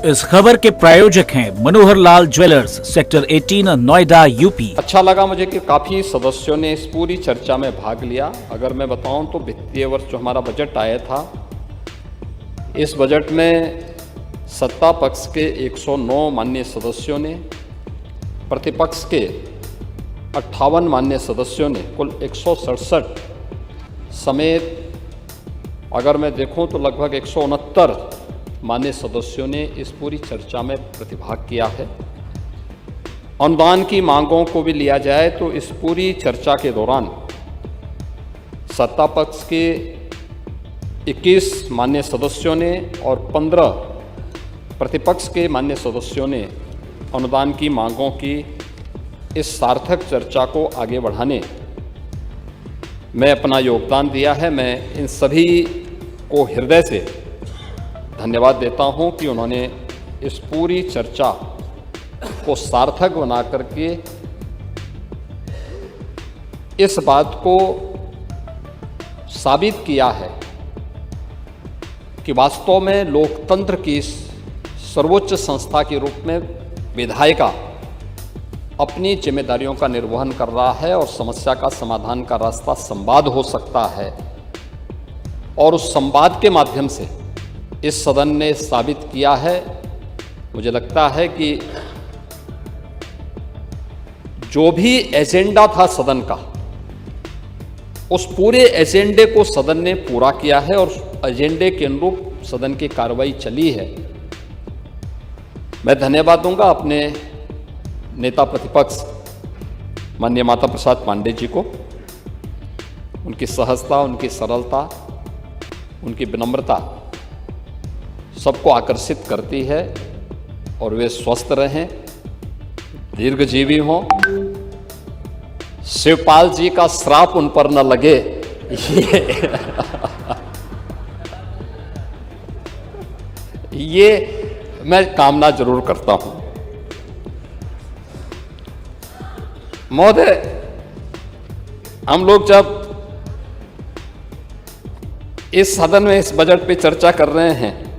इस खबर के प्रायोजक हैं Manohar Lal jewellers, sector 18, Noida, UP. अच्छा लगा मुझे कि काफ़ी सदस्यों ने इस पूरी चर्चा में भाग लिया। अगर मैं बताऊं तो वित्तीय वर्ष जो हमारा बजट आया था, इस बजट में सत्ता पक्ष के 109 माननीय सदस्यों ने, प्रतिपक्ष के 58 माननीय सदस्यों ने, कुल 167 समेत अगर मैं देखूं तो लगभग 169 माननीय सदस्यों ने इस पूरी चर्चा में प्रतिभाग किया है। अनुदान की मांगों को भी लिया जाए तो इस पूरी चर्चा के दौरान सत्ता पक्ष के 21 माननीय सदस्यों ने और 15 प्रतिपक्ष के माननीय सदस्यों ने अनुदान की मांगों की इस सार्थक चर्चा को आगे बढ़ाने में अपना योगदान दिया है। मैं इन सभी को हृदय से धन्यवाद देता हूं कि उन्होंने इस पूरी चर्चा को सार्थक बना करके इस बात को साबित किया है कि वास्तव में लोकतंत्र की सर्वोच्च संस्था के रूप में विधायिका अपनी जिम्मेदारियों का निर्वहन कर रहा है और समस्या का समाधान का रास्ता संवाद हो सकता है। और उस संवाद के माध्यम से इस सदन ने साबित किया है, मुझे लगता है कि जो भी एजेंडा था सदन का, उस पूरे एजेंडे को सदन ने पूरा किया है और एजेंडे के अनुरूप सदन की कार्रवाई चली है। मैं धन्यवाद दूंगा अपने नेता प्रतिपक्ष माननीय माता प्रसाद पांडे जी को। उनकी सहजता, उनकी सरलता, उनकी विनम्रता सबको आकर्षित करती है और वे स्वस्थ रहें, दीर्घजीवी हों, शिवपाल जी का श्राप उन पर न लगे, ये मैं कामना जरूर करता हूं। महोदय, हम लोग जब इस सदन में इस बजट पे चर्चा कर रहे हैं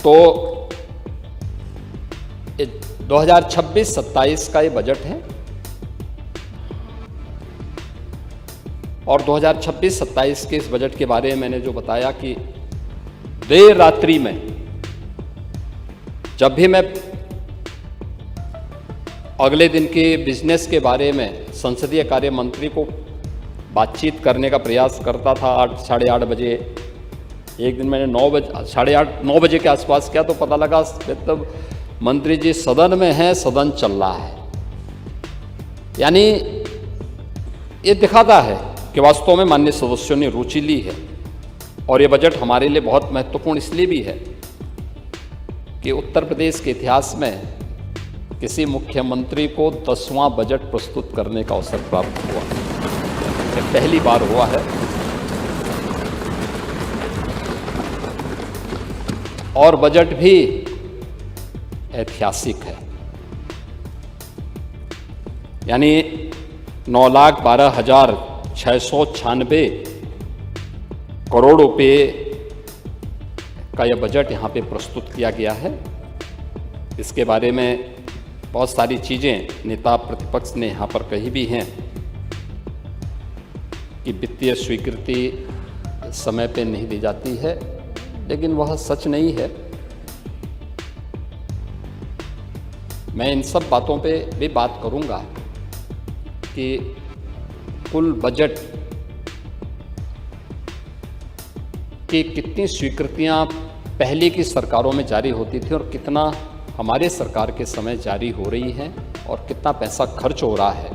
तो 2026-27 का ये बजट है और 2026-27 के इस बजट के बारे में मैंने जो बताया कि देर रात्रि में जब भी मैं अगले दिन के बिजनेस के बारे में संसदीय कार्य मंत्री को बातचीत करने का प्रयास करता था 8 साढ़े 8 बजे, एक दिन मैंने 9 बजे, साढ़े 8 9 बजे के आसपास किया तो पता लगा तब मंत्री जी सदन में हैं, सदन चल रहा है। यानी ये दिखाता है कि वास्तव में माननीय सदस्यों ने रुचि ली है। और ये बजट हमारे लिए बहुत महत्वपूर्ण इसलिए भी है कि उत्तर प्रदेश के इतिहास में किसी मुख्यमंत्री को 10वां बजट प्रस्तुत करने का अवसर प्राप्त हुआ, ये पहली बार हुआ है। और बजट भी ऐतिहासिक है, यानी 9,12,696 करोड़ रुपए का यह बजट यहाँ पे प्रस्तुत किया गया है। इसके बारे में बहुत सारी चीज़ें नेता प्रतिपक्ष ने यहाँ पर कही भी हैं कि वित्तीय स्वीकृति समय पे नहीं दी जाती है, लेकिन वह सच नहीं है। मैं इन सब बातों पे भी बात करूंगा कि कुल बजट की कितनी स्वीकृतियां पहले की सरकारों में जारी होती थी और कितना हमारे सरकार के समय जारी हो रही हैं और कितना पैसा खर्च हो रहा है।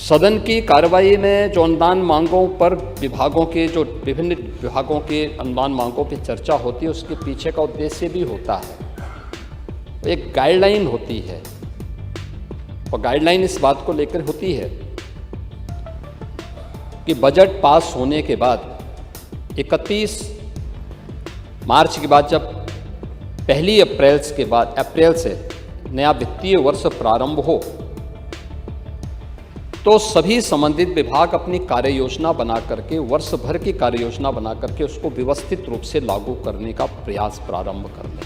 सदन की कार्रवाई में जो अनुदान मांगों पर विभागों के, जो विभिन्न विभागों के अनुदान मांगों पर चर्चा होती है, उसके पीछे का उद्देश्य भी होता है, एक गाइडलाइन होती है। और गाइडलाइन इस बात को लेकर होती है कि बजट पास होने के बाद 31 मार्च के बाद, जब पहली अप्रैल से नया वित्तीय वर्ष प्रारंभ हो, तो सभी संबंधित विभाग अपनी कार्य योजना बना करके, वर्ष भर की कार्य योजना बना करके उसको व्यवस्थित रूप से लागू करने का प्रयास प्रारंभ कर लें।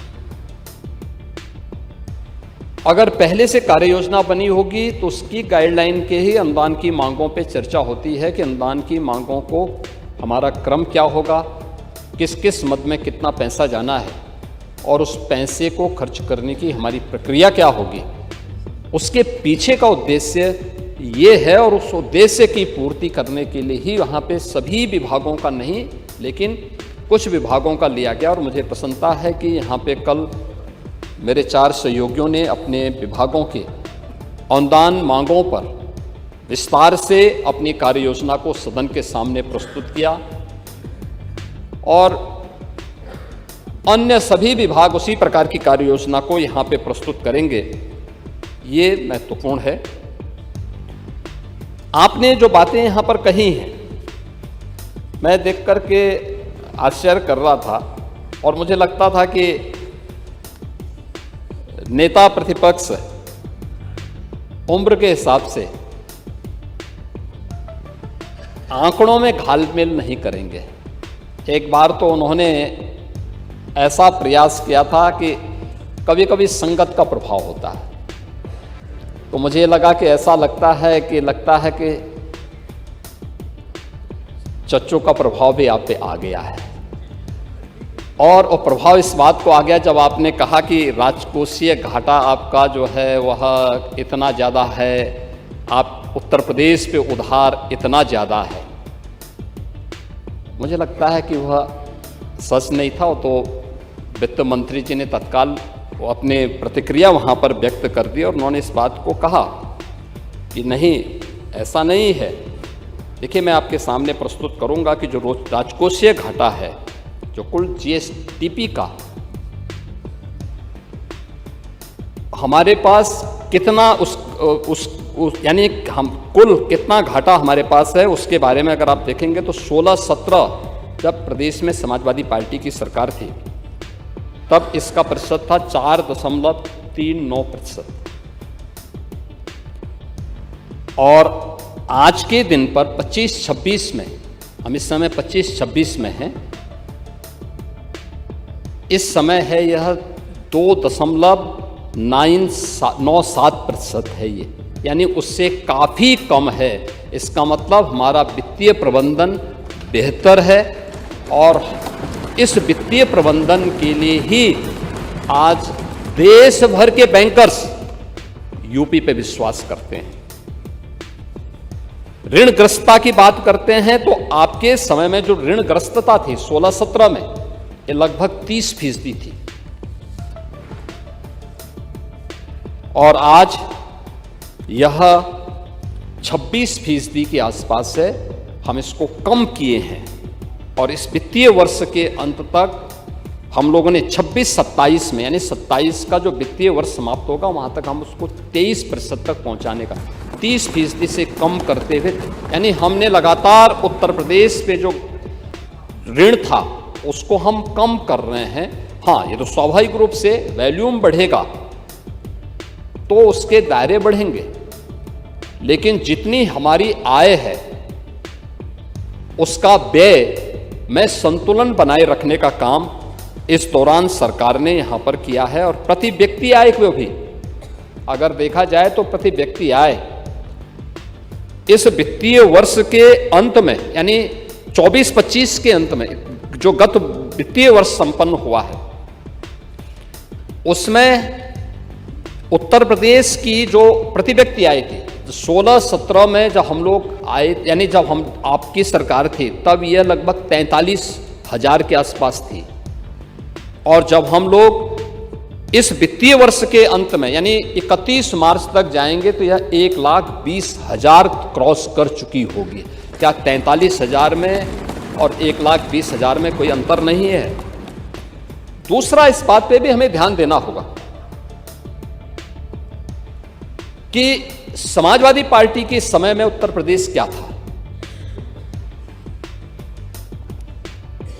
अगर पहले से कार्य योजना बनी होगी तो उसकी गाइडलाइन के ही अनुदान की मांगों पे चर्चा होती है कि अनुदान की मांगों को हमारा क्रम क्या होगा, किस किस मद में कितना पैसा जाना है और उस पैसे को खर्च करने की हमारी प्रक्रिया क्या होगी। उसके पीछे का उद्देश्य ये है और उस उद्देश्य की पूर्ति करने के लिए ही वहाँ पे सभी विभागों का नहीं लेकिन कुछ विभागों का लिया गया। और मुझे प्रसन्नता है कि यहाँ पे कल मेरे 4 सहयोगियों ने अपने विभागों के अनुदान मांगों पर विस्तार से अपनी कार्य योजना को सदन के सामने प्रस्तुत किया और अन्य सभी विभाग उसी प्रकार की कार्य योजना को यहाँ पे प्रस्तुत करेंगे। ये महत्वपूर्ण है। आपने जो बातें यहाँ पर कही हैं, मैं देख कर के आश्चर्य कर रहा था और मुझे लगता था कि नेता प्रतिपक्ष उम्र के हिसाब से आंकड़ों में घालमेल नहीं करेंगे। एक बार तो उन्होंने ऐसा प्रयास किया था कि कभी कभी संगत का प्रभाव होता है, तो मुझे लगा कि ऐसा लगता है कि चच्चों का प्रभाव भी आप पे आ गया है। और वो प्रभाव इस बात को आ गया जब आपने कहा कि राजकोषीय घाटा आपका जो है वह इतना ज़्यादा है, आप उत्तर प्रदेश पे उधार इतना ज़्यादा है। मुझे लगता है कि वह सच नहीं था। तो वित्त मंत्री जी ने तत्काल वो अपने प्रतिक्रिया वहाँ पर व्यक्त कर दी और उन्होंने इस बात को कहा कि नहीं, ऐसा नहीं है। देखिए, मैं आपके सामने प्रस्तुत करूँगा कि जो राजकोषीय घाटा है, जो कुल जीएसडीपी का हमारे पास कितना यानी हम कुल कितना घाटा हमारे पास है, उसके बारे में अगर आप देखेंगे तो 16-17 जब प्रदेश में समाजवादी पार्टी की सरकार थी तब इसका प्रतिशत था 4.39%। और आज के दिन पर 25-26 में, हम इस समय 25-26 में हैं, इस समय है यह 2.97% है ये, यानी उससे काफ़ी कम है। इसका मतलब हमारा वित्तीय प्रबंधन बेहतर है और इस वित्तीय प्रबंधन के लिए ही आज देश भर के बैंकर्स यूपी पे विश्वास करते हैं। ऋणग्रस्तता की बात करते हैं तो आपके समय में जो ऋणग्रस्तता थी 16-17 में, ये लगभग 30% थी और आज यह 26% के आसपास है। हम इसको कम किए हैं और इस वित्तीय वर्ष के अंत तक हम लोगों ने 26-27 में, यानी 27 का जो वित्तीय वर्ष समाप्त होगा वहां तक हम उसको 23% तक पहुंचाने का 30% से कम करते हुए, यानी हमने लगातार उत्तर प्रदेश पे जो ऋण था उसको हम कम कर रहे हैं। हाँ, ये तो स्वाभाविक रूप से वॉल्यूम बढ़ेगा तो उसके दायरे बढ़ेंगे, लेकिन जितनी हमारी आय है उसका व्यय में संतुलन बनाए रखने का काम इस दौरान सरकार ने यहां पर किया है। और प्रति व्यक्ति आय को भी अगर देखा जाए तो प्रति व्यक्ति आय इस वित्तीय वर्ष के अंत में, यानी 24-25 के अंत में जो गत वित्तीय वर्ष संपन्न हुआ है, उसमें उत्तर प्रदेश की जो प्रति व्यक्ति आय थी 16-17 में जब हम लोग आए, यानी जब हम आपकी सरकार थी तब यह लगभग 43,000 के आसपास थी। और जब हम लोग इस वित्तीय वर्ष के अंत में यानी 31 मार्च तक जाएंगे तो यह 1,20,000 क्रॉस कर चुकी होगी। क्या 43,000 में और 1,20,000 में कोई अंतर नहीं है? दूसरा, इस बात पे भी हमें ध्यान देना होगा कि समाजवादी पार्टी के समय में उत्तर प्रदेश क्या था।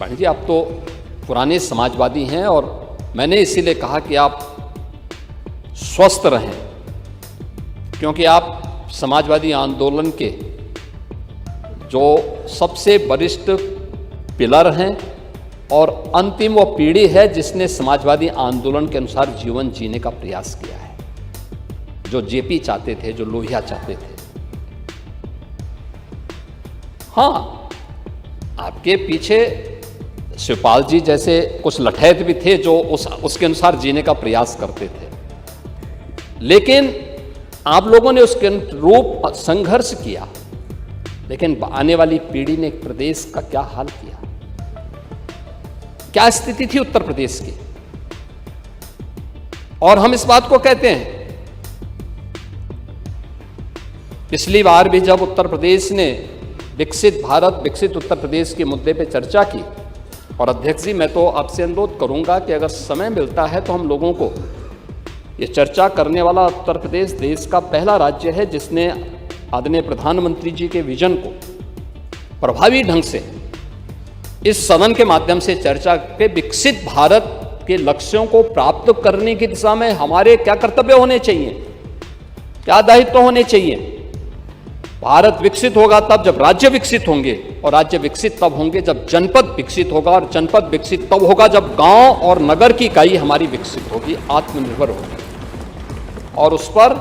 पांडे जी, आप तो पुराने समाजवादी हैं और मैंने इसीलिए कहा कि आप स्वस्थ रहें, क्योंकि आप समाजवादी आंदोलन के जो सबसे वरिष्ठ पिलर हैं और अंतिम वो पीढ़ी है जिसने समाजवादी आंदोलन के अनुसार जीवन जीने का प्रयास किया है, जो जेपी चाहते थे, जो लोहिया चाहते थे। हाँ, आपके पीछे शिवपाल जी जैसे कुछ लठैत भी थे जो उसके अनुसार जीने का प्रयास करते थे, लेकिन आप लोगों ने उसके अनुरूप संघर्ष किया। लेकिन आने वाली पीढ़ी ने प्रदेश का क्या हाल किया, क्या स्थिति थी उत्तर प्रदेश की। और हम इस बात को कहते हैं, पिछली बार भी जब उत्तर प्रदेश ने विकसित भारत, विकसित उत्तर प्रदेश के मुद्दे पे चर्चा की, और अध्यक्ष जी मैं तो आपसे अनुरोध करूंगा कि अगर समय मिलता है तो हम लोगों को ये चर्चा करने वाला उत्तर प्रदेश देश का पहला राज्य है जिसने आदरणीय प्रधानमंत्री जी के विजन को प्रभावी ढंग से इस सदन के माध्यम से चर्चा के विकसित भारत के लक्ष्यों को प्राप्त करने की दिशा में हमारे क्या कर्तव्य होने चाहिए, क्या दायित्व होने चाहिए। भारत विकसित होगा तब जब राज्य विकसित होंगे, और राज्य विकसित तब होंगे जब जनपद विकसित होगा, और जनपद विकसित तब होगा जब गांव और नगर की इकाई हमारी विकसित होगी, आत्मनिर्भर होगी। और उस पर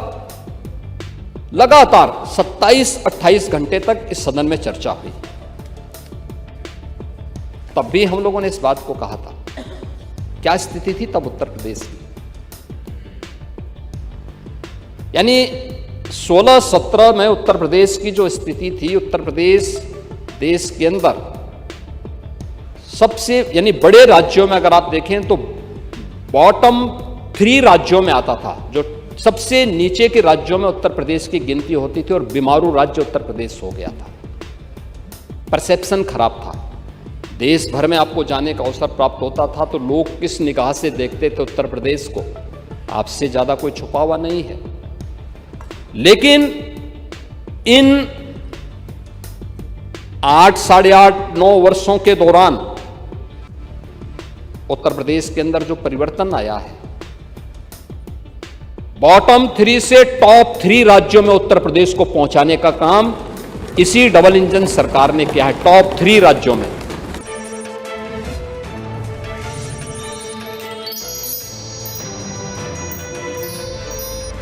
लगातार 27-28 घंटे तक इस सदन में चर्चा हुई। तब भी हम लोगों ने इस बात को कहा था, क्या स्थिति थी तब उत्तर प्रदेश की। यानी 16-17 में उत्तर प्रदेश की जो स्थिति थी, उत्तर प्रदेश देश के अंदर सबसे यानी बड़े राज्यों में अगर आप देखें तो बॉटम 3 राज्यों में आता था। जो सबसे नीचे के राज्यों में उत्तर प्रदेश की गिनती होती थी, और बीमारू राज्य उत्तर प्रदेश हो गया था। परसेप्शन खराब था, देश भर में आपको जाने का अवसर प्राप्त होता था तो लोग किस निगाह से देखते थे उत्तर प्रदेश को, आपसे ज्यादा कोई छुपा हुआ नहीं है। लेकिन इन 8, साढ़े 8, 9 वर्षों के दौरान उत्तर प्रदेश के अंदर जो परिवर्तन आया है, बॉटम 3 से टॉप 3 राज्यों में उत्तर प्रदेश को पहुंचाने का काम इसी डबल इंजन सरकार ने किया है। टॉप 3 राज्यों में